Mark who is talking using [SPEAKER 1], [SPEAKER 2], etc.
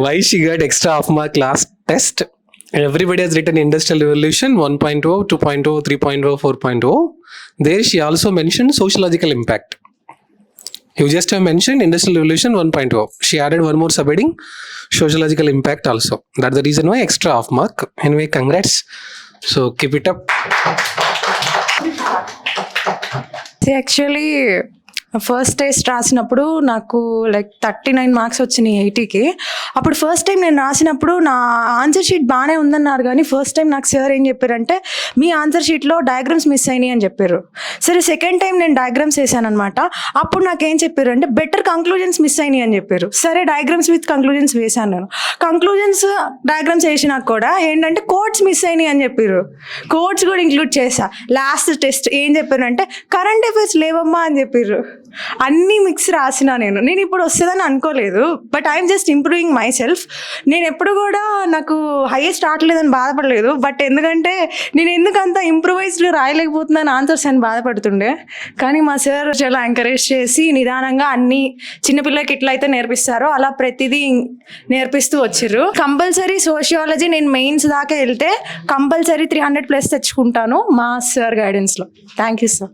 [SPEAKER 1] Why she got extra half mark last test? Everybody has written Industrial Revolution 1.0, 2.0, 3.0, 4.0. There she also mentioned sociological impact. You just have mentioned Industrial Revolution 1.0. She added one more subheading, sociological impact also. That's the reason why extra half mark. Anyway, congrats. So keep it up.
[SPEAKER 2] Actually first test రాసినప్పుడు నాకు like 39 marks వచ్చినాయి 80కి. అప్పుడు first time నేను రాసినప్పుడు నా answer sheet బాగానే ఉందన్నారు, కానీ ఫస్ట్ టైం నాకు సార్ ఏం చెప్పారంటే మీ ఆన్సర్ షీట్లో డయాగ్రామ్స్ మిస్ అయినాయి అని చెప్పారు. సరే సెకండ్ టైం నేను డయాగ్రామ్స్ వేసాను అనమాట. అప్పుడు నాకేం చెప్పారు అంటే బెటర్ కంక్లూజన్స్ మిస్ అయినాయి అని చెప్పారు. సరే డయాగ్రామ్స్ విత్ కంక్లూజన్స్ వేసాను నేను. కంక్లూజన్స్ డయాగ్రామ్స్ వేసినాక కూడా ఏంటంటే కోడ్స్ మిస్ అయినాయి అని చెప్పారు. కోడ్స్ కూడా ఇంక్లూడ్ చేశా. లాస్ట్ టెస్ట్ ఏం చెప్పారు అంటే కరెంట్ అఫైర్స్ లేవమ్మా అని చెప్పారు. అన్నీ మిక్స్ రాసిన నేను ఇప్పుడు వస్తుందని అనుకోలేదు. But I'm just improving my self. నేను ఎప్పుడు కూడా నాకు హైయెస్ట్ రావట్లేదని బాధపడలేదు. బట్ ఎందుకంటే నేను ఎందుకంత ఇంప్రూవైజ్డ్గా రాయలేకపోతున్నాను ఆన్సర్స్ అని బాధపడుతుండే. కానీ మా సార్ చాలా ఎంకరేజ్ చేసి నిదానంగా అన్ని చిన్నపిల్లలకి ఎట్లయితే నేర్పిస్తారో అలా ప్రతిదీ నేర్పిస్తూ వచ్చారు. కంపల్సరీ సోషియాలజీ నేను మెయిన్స్ దాకా వెళ్తే కంపల్సరీ 300+ తెచ్చుకుంటాను మా సార్ గైడెన్స్లో. Thank you sir.